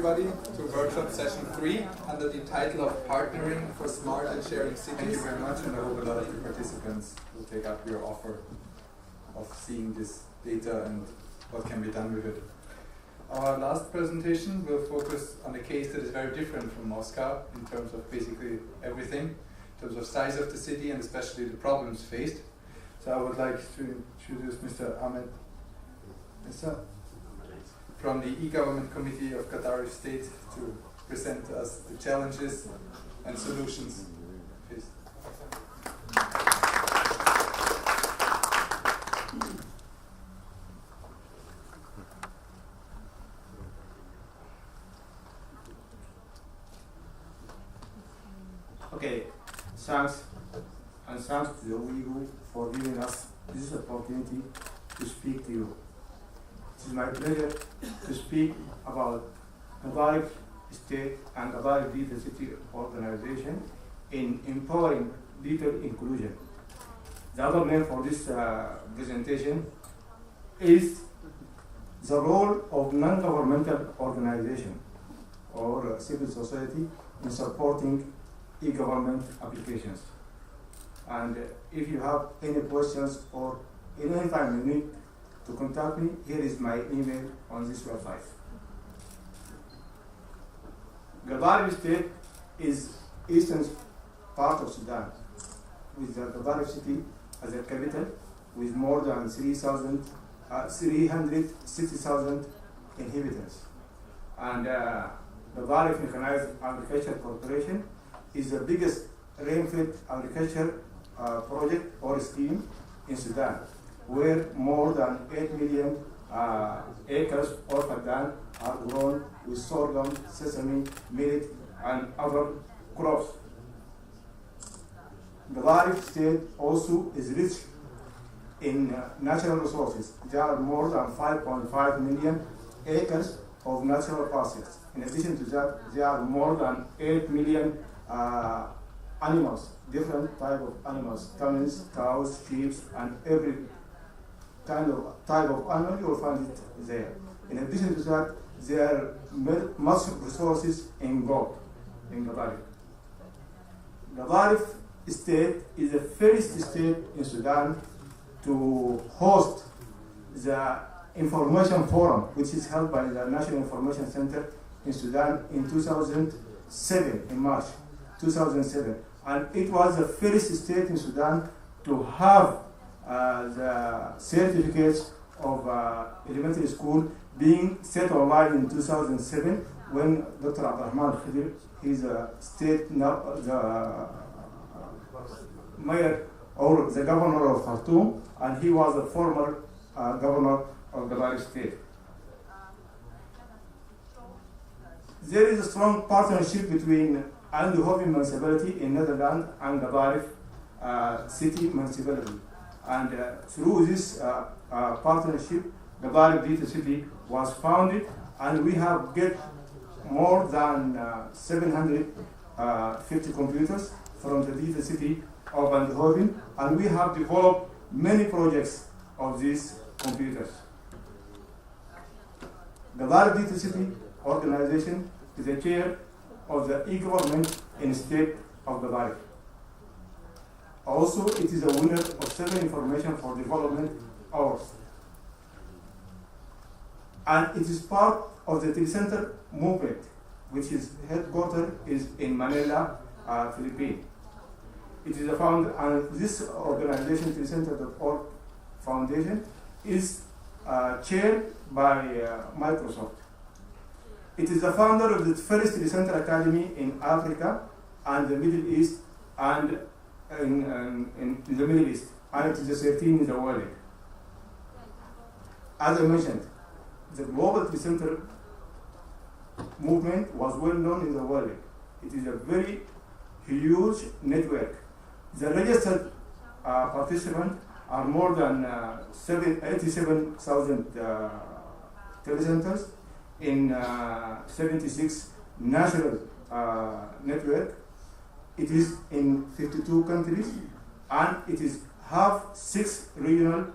everybody to workshop session 3 under the title of Partnering for Smart and Sharing Cities. Thank you very much, and I hope a lot of the participants will take up your offer of seeing this data and what can be done with it. Our last presentation will focus on a case that is very different from Moscow in terms of basically everything, in terms of size of the city and especially the problems faced. So I would like to introduce Mr. Ahmed from the E-Government Committee of Gedaref-State to present to us the challenges and solutions faced. Okay, thanks to the WeGO for giving us this opportunity to speak to you. It is my pleasure to speak about gadarif-state and gadarif-city organization in empowering digital inclusion. The other name for this presentation is the role of non-governmental organization or civil society in supporting e-government applications. And if you have any questions or any time you need to contact me, here is my email on this website. Gedaref-State is eastern part of Sudan, with the Gedaref city as a capital, with more than 360,000 inhabitants. And Gedaref Mechanized Agriculture Corporation is the biggest rainfed agriculture project or scheme in Sudan, where more than 8 million acres of land are grown with sorghum, sesame, millet, and other crops. Gedaref-State also is rich in natural resources. There are more than 5.5 million acres of natural forests. In addition to that, there are more than 8 million animals, different type of animals, camels, cows, sheep, and every type of animal you will find it there. In addition to that, there are much resources in gold in Gedaref. Gedaref-State is the first state in Sudan to host the information forum, which is held by the National Information Center in Sudan in 2007, in March 2007. And it was the first state in Sudan to have the certificates of elementary school being set online in 2007 when Dr. Abdurrahman Khadir, he's a state, the mayor or the governor of Khartoum, and he was the former governor of Gedaref-State. There is a strong partnership between Eindhoven municipality in Netherlands and Gedaref city municipality. And through this partnership, Gedaref Data City was founded, and we have get more than 750 computers from the Data City of Eindhoven, and we have developed many projects of these computers. Gedaref Data City organization is the chair of the e-government in the state of Gedaref. Also, it is a winner of 7 Information for Development Awards. And it is part of the Telecenter movement, which is headquartered is in Manila, Philippines. It is a founder, and this organization, Telecenter.org Foundation, is chaired by Microsoft. It is the founder of the first Telecenter Academy in Africa and the Middle East, and in the Middle East, and it is the 13th in the world. As I mentioned, the global Telecenter movement was well known in the world. It is a very huge network. The registered participants are more than 87,000 telecenters in 76 national network. It is in 52 countries, and it is have 6 regional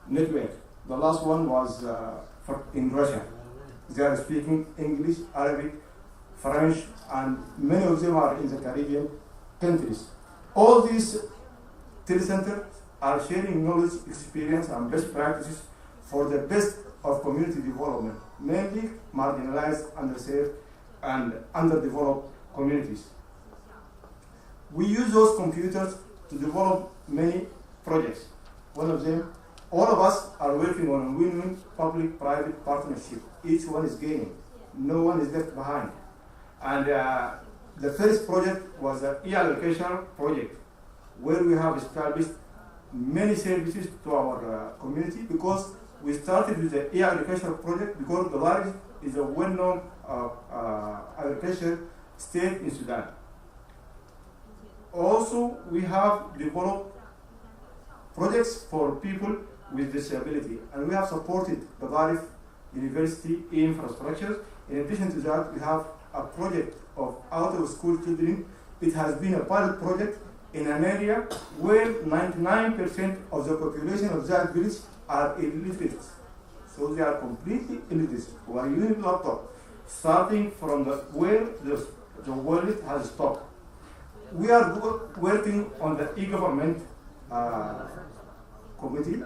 networks. The last one was in Russia. They are speaking English, Arabic, French, and many of them are in the Caribbean countries. All these telecenters are sharing knowledge, experience, and best practices for the best of community development, mainly marginalized, underserved, and underdeveloped communities. We use those computers to develop many projects. One of them, all of us are working on a win-win public-private partnership. Each one is gaining. No one is left behind. And the first project was an e-allocation project, where we have established many services to our community, because we started with the e-agriculture project because Gedaref is a well-known agriculture state in Sudan. Also, we have developed projects for people with disability, and we have supported Gedaref University infrastructure. In addition to that, we have a project of out-of-school children. It has been a pilot project in an area where 99% of the population of that village are illiterate. So they are completely illiterate. We are using laptop, starting from where the world has stopped. We are working on the e-government committee.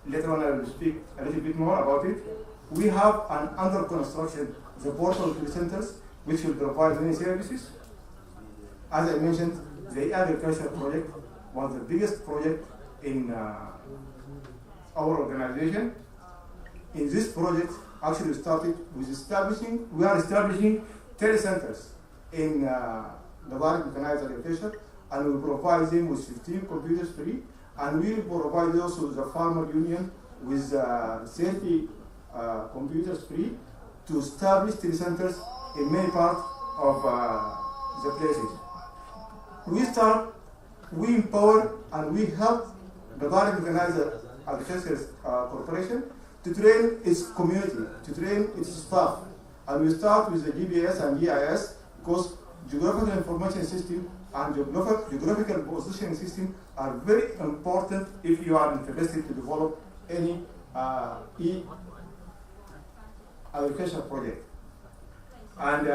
Later on I will speak a little bit more about it. We have an under construction, the portal centers, which will provide many services. As I mentioned, the agriculture project was the biggest project in our organization. In this project, actually started with we are establishing telecenters in Gedaref mechanized agriculture, and we provide them with 15 computers free, and we will provide also the farmer union with 30 computers free to establish telecenters in many parts of the places. We empower and we help the Gedaref Mechanized Agriculture Corporation to train its community, to train its staff. And we start with the GPS and GIS, because geographical information system and geographical positioning system are very important if you are interested to develop any agriculture project. And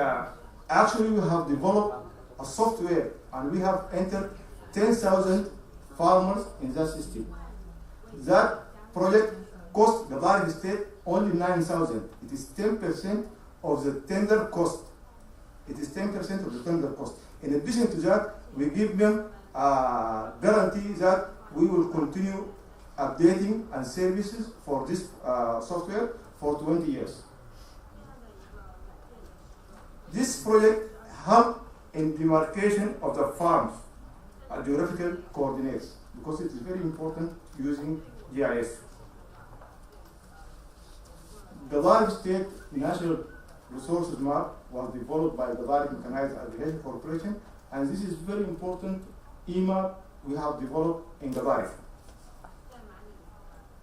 actually we have developed a software, and we have entered 10,000 farmers in that system. That project cost the gadarif-state only 9,000. It is 10% of the tender cost. It is 10% of the tender cost. In addition to that, we give them a guarantee that we will continue updating and services for this software for 20 years. This project helped in demarcation of the farms, geographical coordinates, because it is very important using GIS. The Gedaref-state National Resources Map was developed by the Gedaref Mechanized Agriculture Corporation, and this is very important e-map we have developed in Gedaref.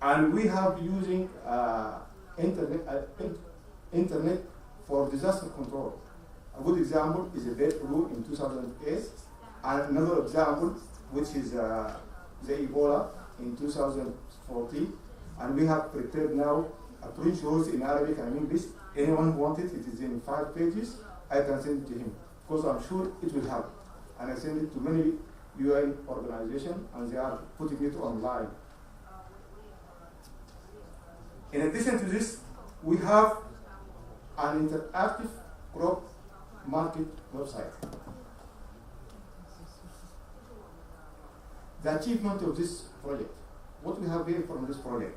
And we have using internet for disaster control. A good example is the bird flu in 2008, and another example, which is the Ebola in 2014. And we have prepared now a print shows in Arabic and English. Anyone who wants it, it is in 5 pages. I can send it to him, because I'm sure it will help. And I send it to many UN organizations, and they are putting it online. In addition to this, we have an interactive crop market website. The achievement of this project, what we have gained from this project,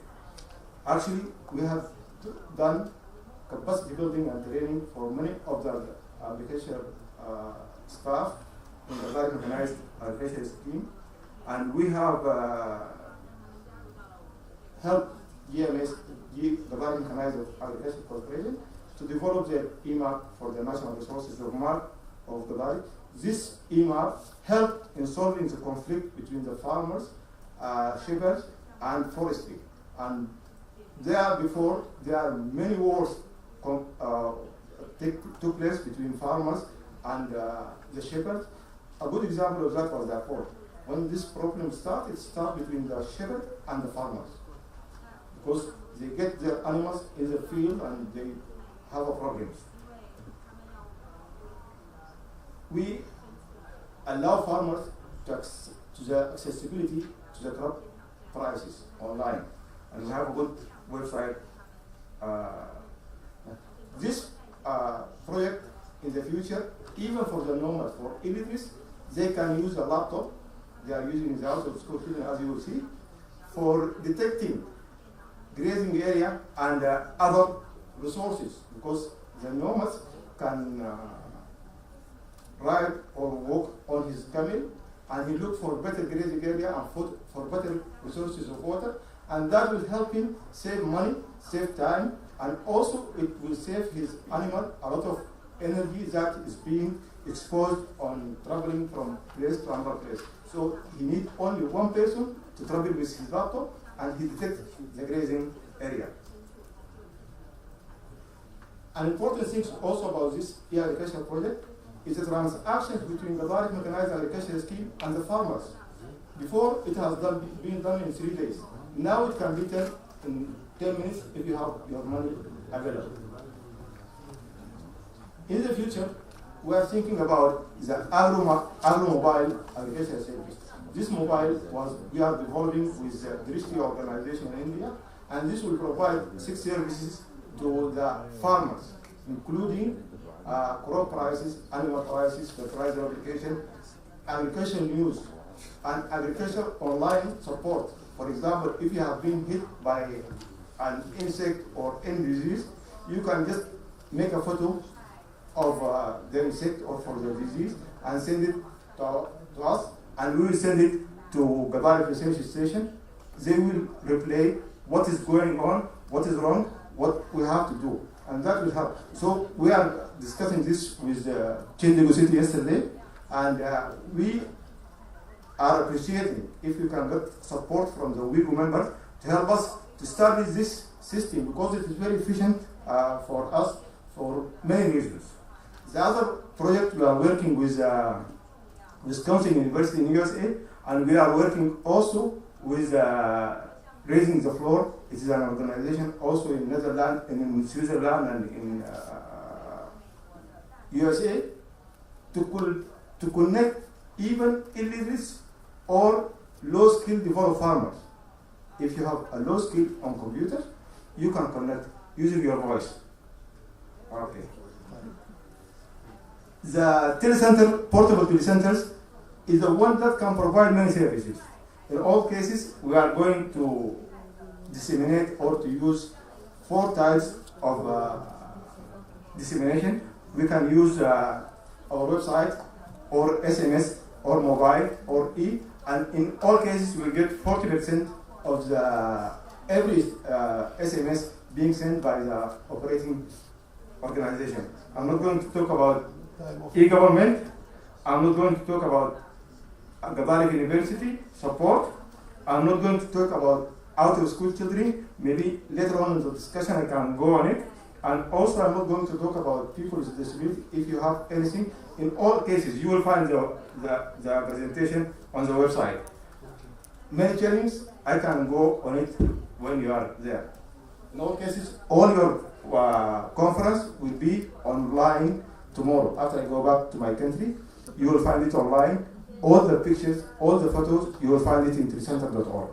actually we have done capacity building and training for many of the agriculture staff in the Gedaref Mechanized Agriculture Scheme, and we have helped GMS, the Gedaref Mechanized Agriculture Corporation, to develop the EMAP for the National Resources of Map of Gedaref. This EMAP helped in solving the conflict between the farmers, shepherds, and forestry. And there are many wars took place between farmers and the shepherds. A good example of that was Darfur. When this problem started, it started between the shepherd and the farmers, because they get their animals in the field and they have a problems. We allow farmers to the accessibility to the crop prices online, and we have a good website. This project in the future, even for the nomads, for illiterates, they can use a laptop. They are using the out of school children, as you will see, for detecting grazing area and other resources, because the nomads can ride or walk on his camel, and he look for better grazing area and food for better resources of water, and that will help him save money, save time, and also it will save his animal a lot of energy that is being exposed on traveling from place to another place. So he needs only one person to travel with his laptop, and he detects the grazing area. An important thing also about this e-agriculture project is the transactions between the Gedaref mechanized agriculture scheme and the farmers. Before, it has been done in 3 days. Now it can be done in 10 minutes if you have your money available. In the future, we are thinking about the agro-mobile agriculture service. This mobile we are developing with the GDCO organization in India, and this will provide 6 services to the farmers, including crop prices, animal prices, fertilizer application, agriculture news, and agriculture online support. For example, if you have been hit by an insect or any disease, you can just make a photo of the insect or for the disease and send it to us, and we will send it to Gedaref research station. They will replay what is going on, what is wrong, what we have to do, and that will help. So we are discussing this with Chengdu City yesterday, and we are appreciating if you can get support from the WeGO members to help us to start this system, because it is very efficient for us for many reasons. The other project we are working with Wisconsin University in USA, and we are working also with Raising the Floor. It is an organization also in Netherlands and in Switzerland and in USA to connect even illiterates or low-skilled developed farmers. If you have a low skill on computer, you can connect using your voice. Okay. The telecenter, portable telecenters, is the one that can provide many services. In all cases, we are going to disseminate or to use 4 types of dissemination. We can use our website or SMS or mobile or e, and in all cases we get 40% of the every SMS being sent by the operating organization. I'm not going to talk about e-government. I'm not going to talk about Gedaref University support. I'm not going to talk about out-of-school children. Maybe later on in the discussion I can go on it. And also I'm not going to talk about people with disability. If you have anything, in all cases you will find the presentation on the website. Many challenges, I can go on it when you are there. In all cases, all your conference will be online tomorrow. After I go back to my country, you will find it online. All the pictures, all the photos, you will find it in telecenter.org.